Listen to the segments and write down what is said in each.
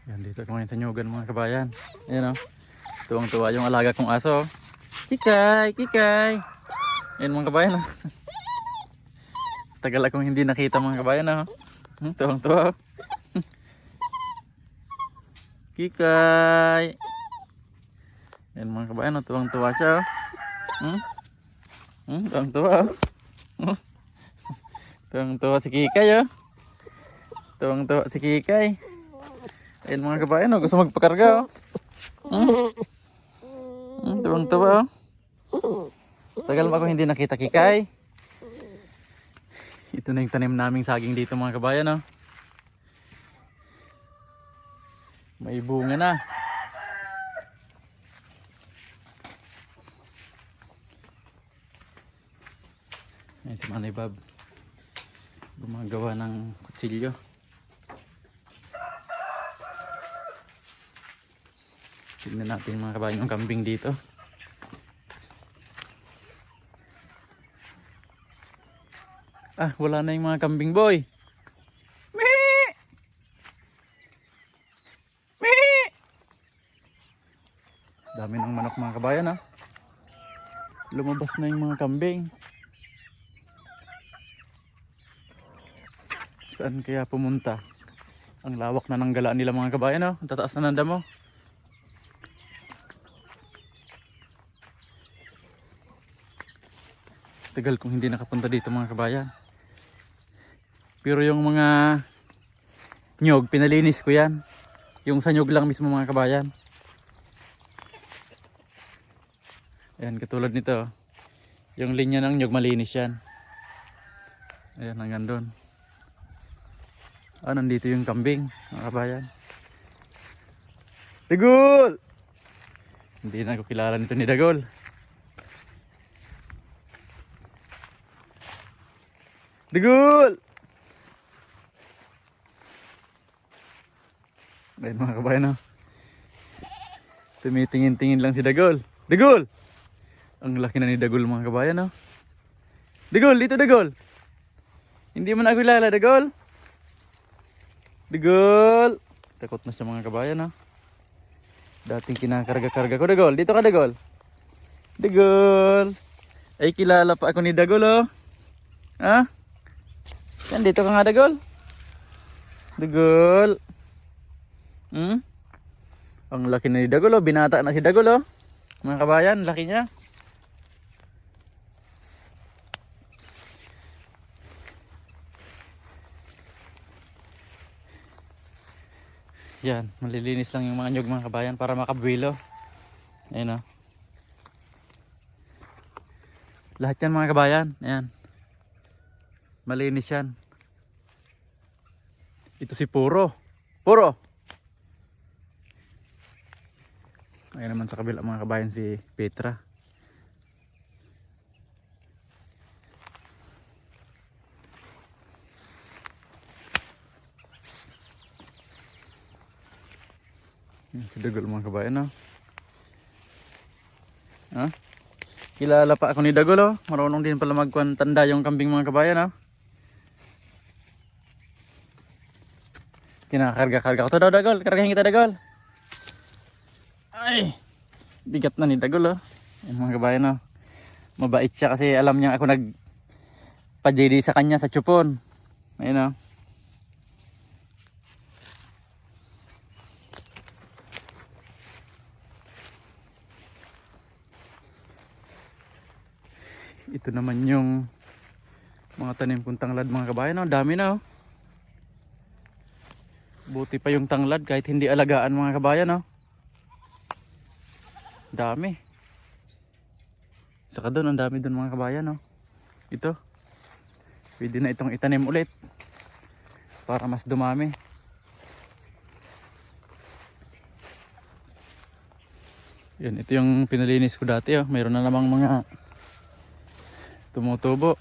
Yan, dito ko ngayon sa Nyugan mga kabayan. Ayan o. Tuwang-tuwa yung alaga kong aso. Kikay! Kikay! Ayan mga kabayan o. Tagal akong hindi nakita mga kabayan o. Tuwang-tuwa o. Kikay! Ayan mga kabayan o. Tuwang-tuwa siya o. Tuwang-tuwa o. Tuwang-tuwa si Kikay o. Tuwang-tuwa si Kikay. Ayan mga kabayan o. Gusto magpakarga o. Tuwang-tuwa o. Tagal ba ako hindi nakita Kikay? Ito na yung tanim naming saging dito mga kabayan o. May bunga na. Ayan si Manay Bob. Gumagawa ng kutsilyo. Tignan natin mga kabayan yung kambing dito. Ah, wala na yung mga kambing boy. Mee! Mee! Dami ng manok mga kabayan ah. Lumabas na yung mga kambing. Saan kaya pumunta? Ang lawak na ng galaan nila mga kabayan ah. Ang tataas na ng damo. Tagal kong hindi nakapunta dito mga kabayan. Pero yung mga nyog, pinalinis ko yan. Yung sa nyog lang mismo mga kabayan. Ayan, katulad nito. Yung linya ng nyog, malinis yan. Ayan, hanggang doon. Ah, nandito yung kambing mga kabayan. Dagol! Hindi na ko kilala nito ni Dagol. Dagol! Ayan mga kabayan oh. Tumitingin-tingin lang si Dagol. Dagol! Ang laki na ni Dagol mga kabayan oh. Dagol, dito Dagol! Hindi mo na ako kilala Dagol? Dagol! Takot na siya mga kabayan oh. Dating kinakarga-karga ko Dagol. Dito ka Dagol. Dagol! Ay kilala pa ako ni Dagol oh. Ha? Yan, dito ka nga Dagol. Dagol. Ang laki na ni Dagol oh. Binata na si Dagol oh. Mga kabayan, laki niya. Yan, malilinis lang yung mga nyug mga kabayan para makabuelo. Ayan oh. Lahat yan mga kabayan. Ayan. Malinis yan. Ito si Puro. Puro! Ayan naman sa kabila mga kabayan si Petra. Ayan, si Dagol mga kabayan oh. Ha? Kilala pa ako ni Dagol oh. Marunong din pala magtanda yung kambing mga kabayan oh. Kinakarga-karga ko to daw Dagol. Kargahin kita Dagol. Ay, bigat na ni Dagol oh. Ayan mga kabayan oh. Mabait siya kasi alam niya ako nagpa-JD sa kanya sa Chupon. Ayan oh. Ito naman yung mga tanim kong tanglad mga kabayan oh. Dami na oh. Buti pa yung tanglad kahit hindi alagaan mga kabayan oh. Dami. Saka doon, ang dami doon mga kabayan oh. Ito. Pwede na itong itanim ulit. Para mas dumami. Yan, ito yung pinalinis ko dati oh. Mayroon na namang mga tumutubo.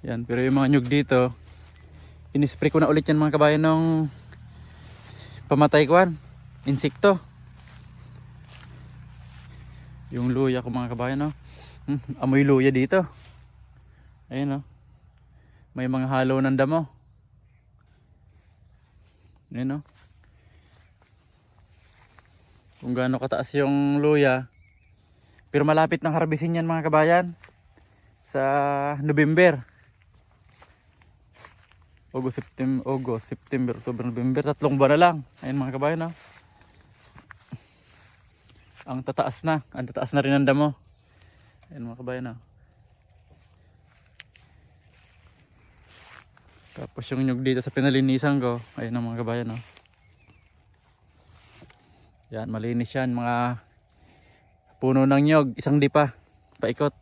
Yan, pero yung mga nyug dito, inispray ko na ulit yan mga kabayan ng pamatay kuwan, insekto. Yung luya ko mga kabayan oh. Amoy luya dito. Ayun oh. May mga halo ng damo. Ayun oh. kung gaano kataas yung luya. Pero malapit ng harbisin yan mga kabayan. Sa November. August, September, October, November. 3 buwan na lang. Ayun mga kabayan, oh. Ang tataas na. Ang tataas na rin ang damo. Ayun mga kabayan, oh. Tapos yung nyug dito sa pinalinisan ko. Ayun ang mga kabayan, oh. Yan, malinis yan. Mga puno ng nyug. Isang dipa. Paikot.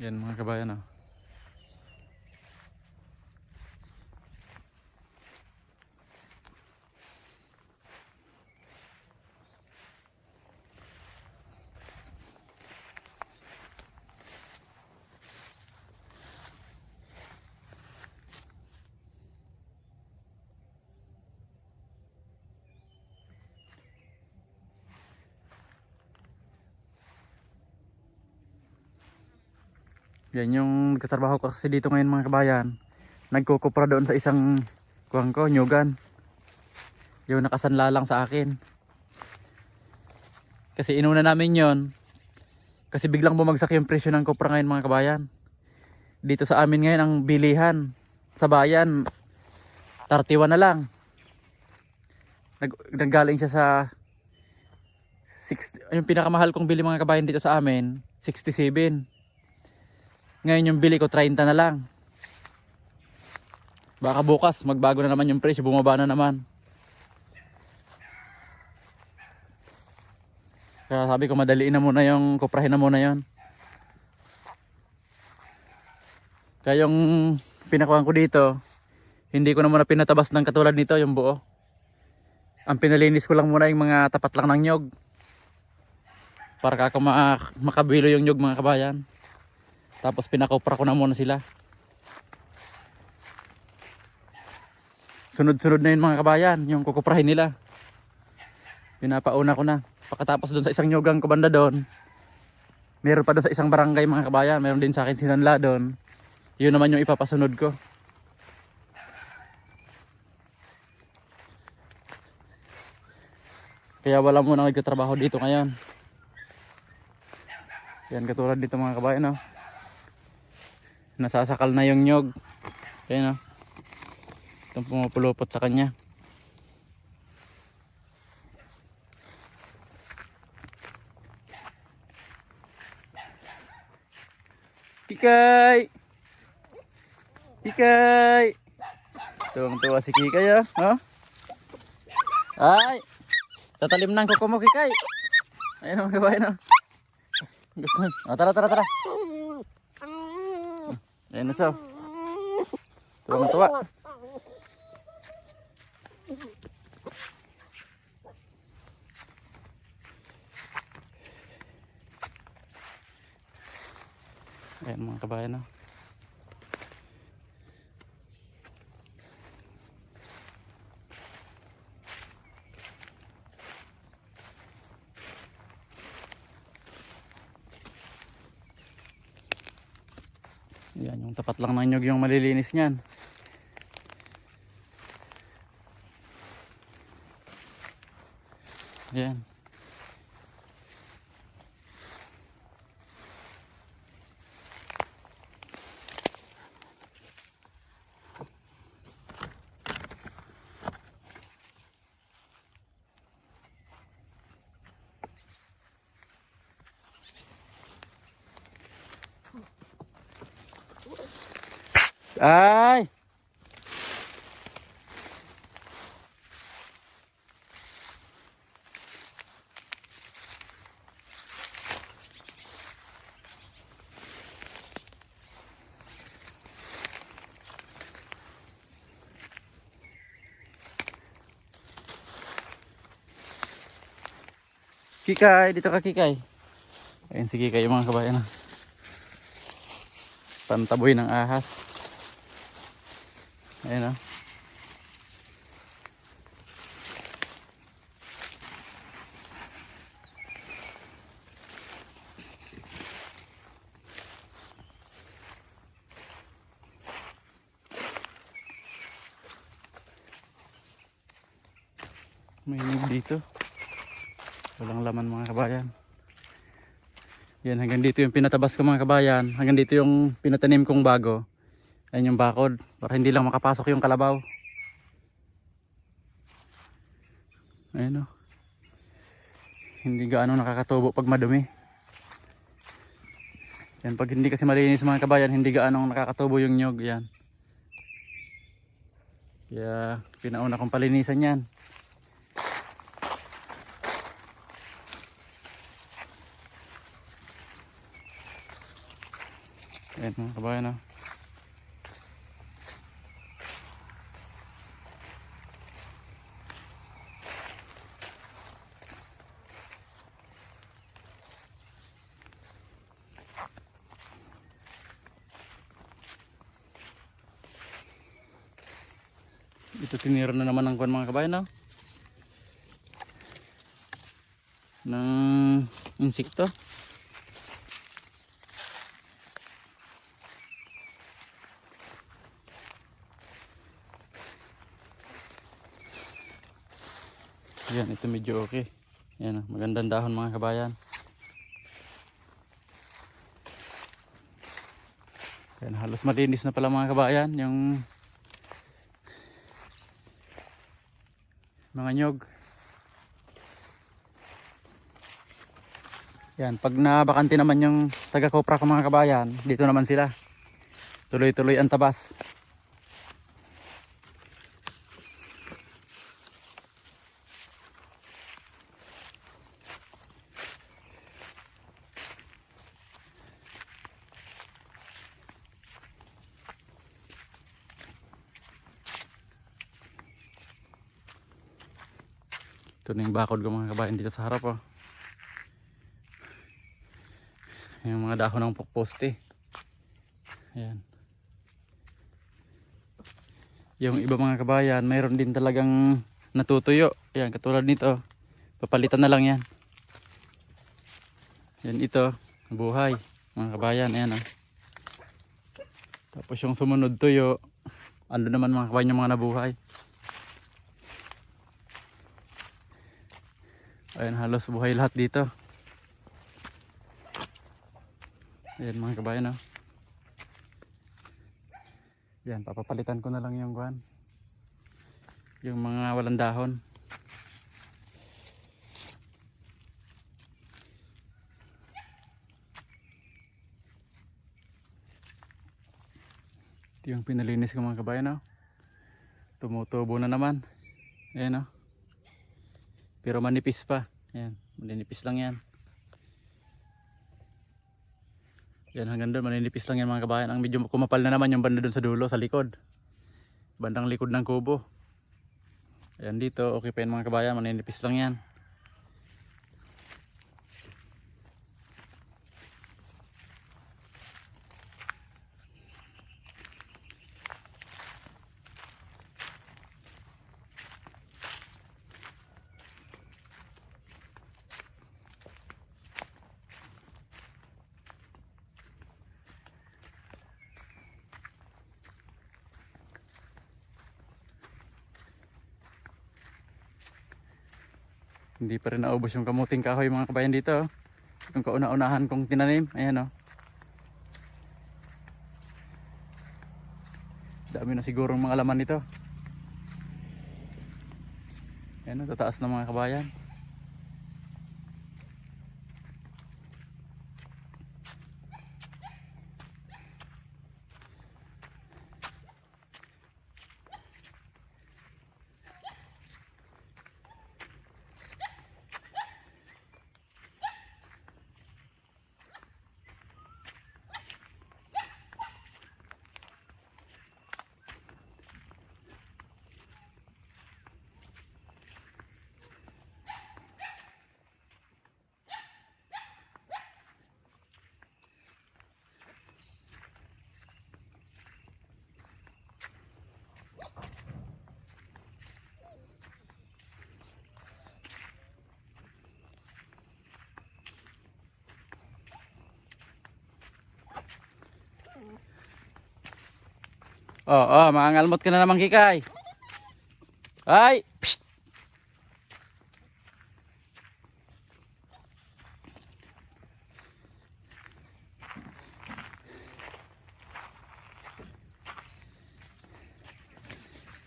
Yan mga kabayan, oh. Yan yung nagtatrabaho ko kasi dito ngayon mga kabayan. Nagkukupra doon sa isang kuwang ko, nyugan. Yung nakasanla lang sa akin. Kasi inuna namin yon. Kasi biglang bumagsak yung presyo ng kupra ngayon mga kabayan. Dito sa amin ngayon ang bilihan sa bayan 31 na lang. Naggaling siya sa 60, yung pinakamahal kong bili mga kabayan dito sa amin 67. Ngayon yung bili ko 30 na lang. Baka bukas magbago na naman yung presyo, bumaba na naman. Kaya sabi ko madaliin na muna yung kuprahin na muna yon. Kaya yung pinakuhan ko dito, hindi ko na muna pinatabas ng katulad nito yung buo. Ang pinalinis ko lang muna yung mga tapat lang ng nyog. Para kako makabilo yung nyog mga kabayan. Tapos pinakupra ko na muna sila. Sunod-sunod na yun mga kabayan, yung kukuprahin nila. Pinapauna ko na. Pagkatapos doon sa isang nyugang ko banda doon, meron pa doon sa isang barangay mga kabayan, meron din sa akin sinanla doon. Yun naman yung ipapasunod ko. Kaya wala muna nagtatrabaho dito ngayon. Yan katulad dito mga kabayan, oh. Nasasakal na yung nyog. Ayan, oh. Itong pumupulupot sa kanya. Kikay! Kikay! Tuwang-tuwa si Kikay, oh. Oh? Ay! Tatalim ng kuko mo, Kikay. Ayan mga kabayan, oh. Gusto. Oh, tara, tara, tara. Ayan na siya. Tuwang-tuwa. Ayan mga kabayan, oh. Yan, yung tapat lang ng nyog yung malilinis niyan. Yan. Ay! Kikay, dito ka Kikay. Ayun si Kikay yung mga kabayan, oh. Pantaboy ng ahas. Ayun, oh. May nyug dito. Walang laman mga kabayan. Yan, hanggang dito yung pinatabas ko mga kabayan. Hanggang dito yung pinatanim kong bago. Ayan yung bakod. Para hindi lang makapasok yung kalabaw. Ayan o. Hindi gaano nakakatubo pag madumi. Yan, pag hindi kasi malinis mga kabayan, hindi gaano nakakatubo yung nyog. Yan. Kaya pinauna kong palinisan yan. Ayan mga kabayan o. Ito tinira na naman ng kuwan mga kabayan no? Ng insekto. Yan, ito medyo okay. Yan, magandang dahon mga kabayan. Yan, halos malinis na pala mga kabayan yung mga nyog. Yan, pag nabakante naman yung taga-kopra ko mga kabayan, dito naman sila. Tuloy-tuloy ang tabas. Ito na yung bakod ko mga kabayan dito sa harap oh. Yung mga dahon ng poste. Ayan. Yung iba mga kabayan, mayroon din talagang natutuyo. Ayan, katulad nito. Papalitan na lang yan. Yan ito, buhay. Mga kabayan, ayan oh. Tapos yung sumunod tuyo, ando naman mga kabayan yung mga nabuhay. Ayan, halos buhay lahat dito. Ayan mga kabayan oh. Yan, papapalitan ko na lang yung guwan. Yung mga walang dahon. Ito yung pinalinis ko mga kabayan oh. Tumutubo na naman. Ayan oh. Pero manipis pa. Ayan, maninipis lang yan. Yan, hanggang doon maninipis lang yan mga kabayan. Ang medyo kumapal na naman yung banda doon sa dulo, sa likod. Bandang likod ng kubo. Ayan dito, okay pa yan mga kabayan, maninipis lang yan. Hindi pa rin naubos yung kamuting kahoy mga kabayan dito. Yung kauna-unahan kong tinanim. Ayan o. Dami na sigurong mga laman nito. Ayan o, tataas na mga kabayan. Oh, mangangalmot ka na naman kikay. Ay! Psst!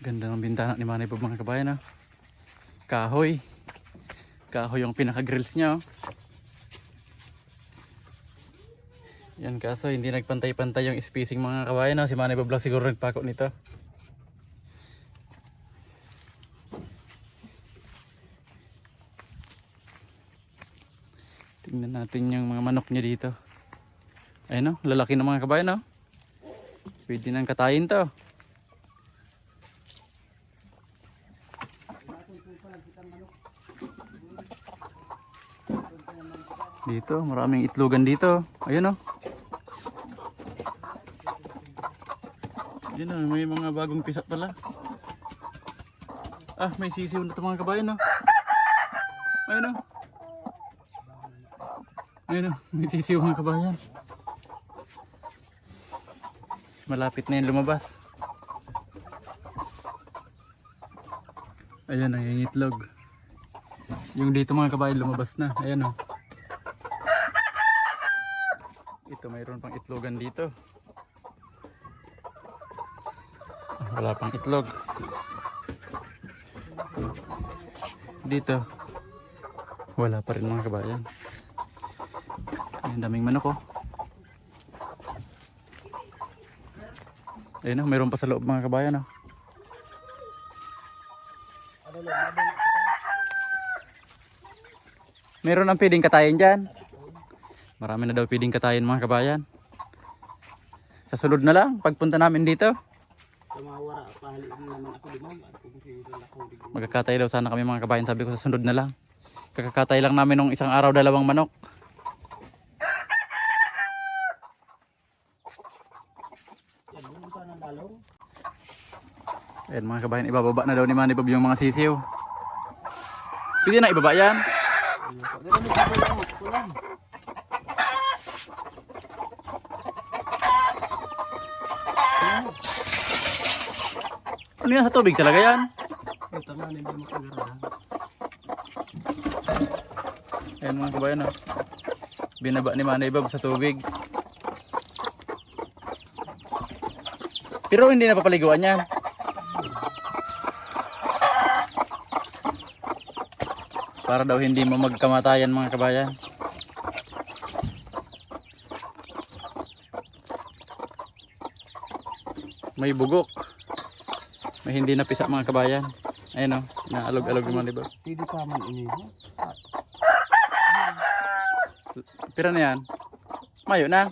Ganda ng bintana ni Manay Bob mga kabayan. Kahoy. Kahoy yung pinaka-grills niya. Yan, kaso hindi nagpantay-pantay yung spacing mga kabayan. Si Manay Bob lang siguro nagpako nito. Tingnan natin yung mga manok niya dito. Ayun, lalaki ng mga kabayan. Pwede nang katayin to. Dito, maraming itlogan dito. Ayun Ayun may mga bagong pisa pala. May sisiw na ito mga kabayan. Ayun Ayun may sisiw mga kabayan. Malapit na yung lumabas. Ayan yung itlog. Yung dito mga kabayan lumabas na. Ayan Ito mayroon pang itlogan dito. Wala pang itlog. Dito wala pa rin mga kabayan. Ang daming manok Ayun mayroon pa sa loob mga kabayan Meron ang pwedeng katayin dyan. Marami na daw pwedeng katayin mga kabayan. Sa sunod na lang, pagpunta namin dito. Magkakatay daw sana kami mga kabayan. Sabi ko sa sunod na lang. Kakakatay lang namin ng isang araw 2 manok. Ayan mga kabayan, ibababa na daw ni Manay Bob yung mga sisiw. Pwede na ibaba yan. Ano yan, sa tubig talaga yan? Ayan mga kabayan binaba ni Manay Bob sa tubig. Pero hindi na papaliguan yan. Para daw hindi mo magkamatayan mga kabayan. May bugok. May hindi napisa mga kabayan. Ayun naalog-alog naman diba? Hindi pa man ini. Pira na yan? Mayo na?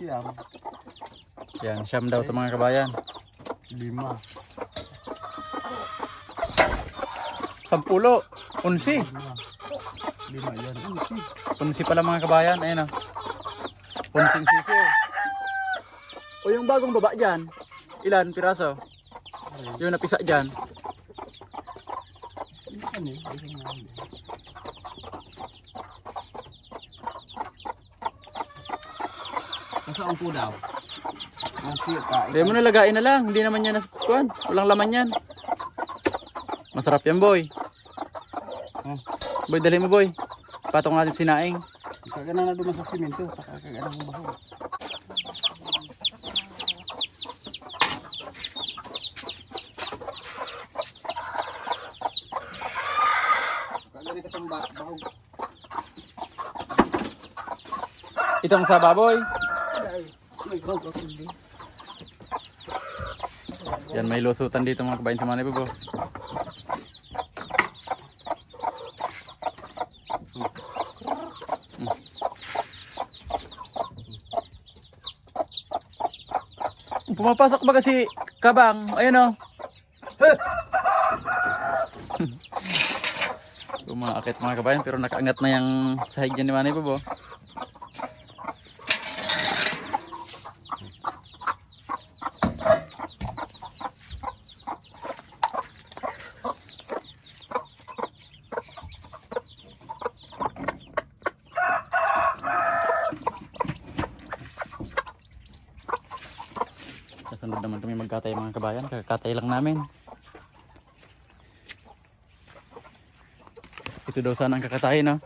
Yan, siyam daw sa mga kabayan. 5. 10. 11. 5 yan. 11 pala mga kabayan. Ayun 11 sisiw. O yung bagong baba dyan, ilan piraso? Yung napisa dyan. Nasa upo daw. Hindi mo nalagain na lang. Hindi naman yan naspuan. Walang laman yan. Masarap yan boy. Boy, dali mo boy. Patong natin sinaing. Kagana na duman sa simento. Kagana mo baho. Kagana katong baho. Itong sa baboy. Yan, may lusutan dito mga kabayan sa Manay Bob. Pumapasok ba kasi kabang? Ayun Umaakit mga kabayan pero nakaangat na yung sahig niya ni Manay Bob. Kasunod naman kami magkatay mga kabayan. Kakatay lang namin. Ito daw sana ang kakatayin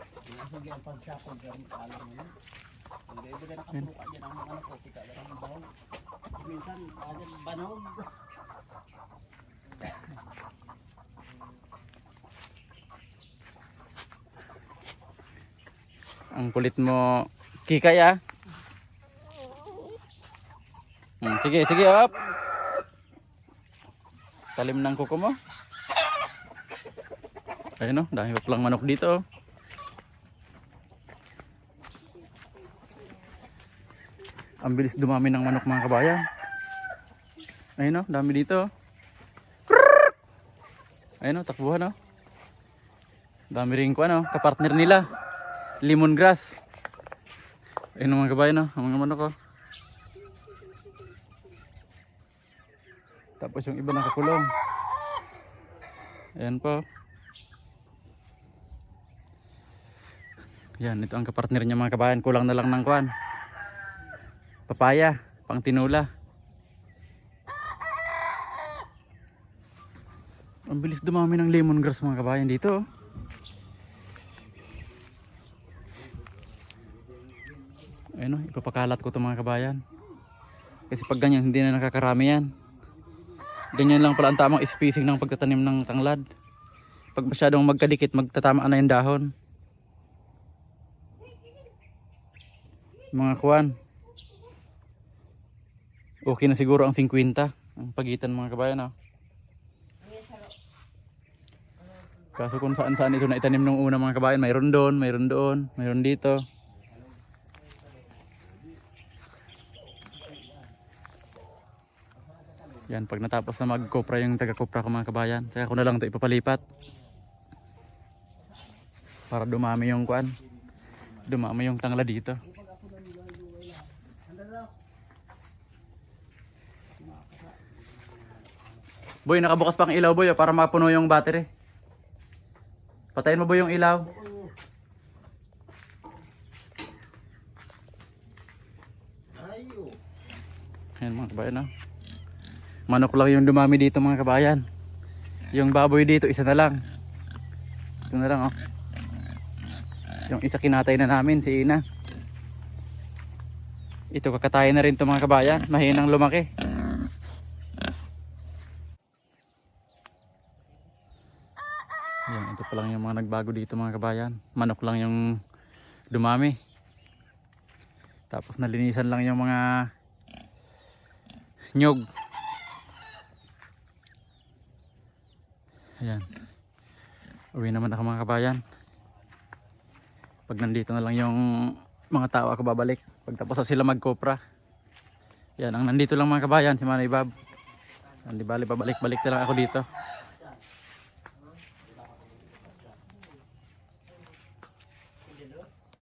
Ang kulit mo, Kikay ah. Sige, sige up. Talim ng kuko mo. Ayun oh, dami pa palang manok dito. Ang bilis dumami ng manok mga kabayan. Ayun oh, dami dito. Ayun oh, takbuhan oh. Dami rin ko ano, kapartner nila. Lemongrass. Ayun oh, mga kabayan oh, ang mga manok oh. Tapos yung iba nakakulong. Ayan po. Yan, ito ang kapartner niya mga kabayan. Kulang na lang ng kuan. Papaya, pang tinula. Ang bilis dumami ng lemongrass mga kabayan dito. Ayun o, ipapakalat ko ito mga kabayan. Kasi pag ganyan hindi na nakakarami yan. Ganyan lang pala ang tamang spacing ng pagtatanim ng tanglad. Pag masyadong magkadikit, magtatamaan na yung dahon. Mga kuwan. Okay na siguro ang 50 ang pagitan mga kabayan. Oh. Kaso kung saan saan ito na itanim nung una mga kabayan, mayroon doon, mayroon dito. Yan, pag natapos na mag-kopra yung taga-kopra ko mga kabayan, kaya ko na lang ito ipapalipat. Para dumami yung kuan. Dumami yung tangla dito. Boy, nakabukas pa ang ilaw boy para mapuno yung battery. Patayin mo boy yung ilaw. Ayan mga kabayan oh. Manok lang yung dumami dito mga kabayan. Yung baboy dito isa na lang. Ito na lang oh. Yung isa kinatay na namin si Ina. Ito kakatayin na rin to mga kabayan. Mahinang lumaki. Yan, ito pa lang yung mga nagbago dito mga kabayan. Manok lang yung dumami. Tapos nalinisan lang yung mga nyog. Ayan. Uwi naman ako mga kabayan. Pag nandito na lang yung mga tao ako babalik. Pagtapos na sila magkopra. Yan, ang nandito lang mga kabayan si Manay Bob. Hindi bali, babalik-balik na lang ako dito.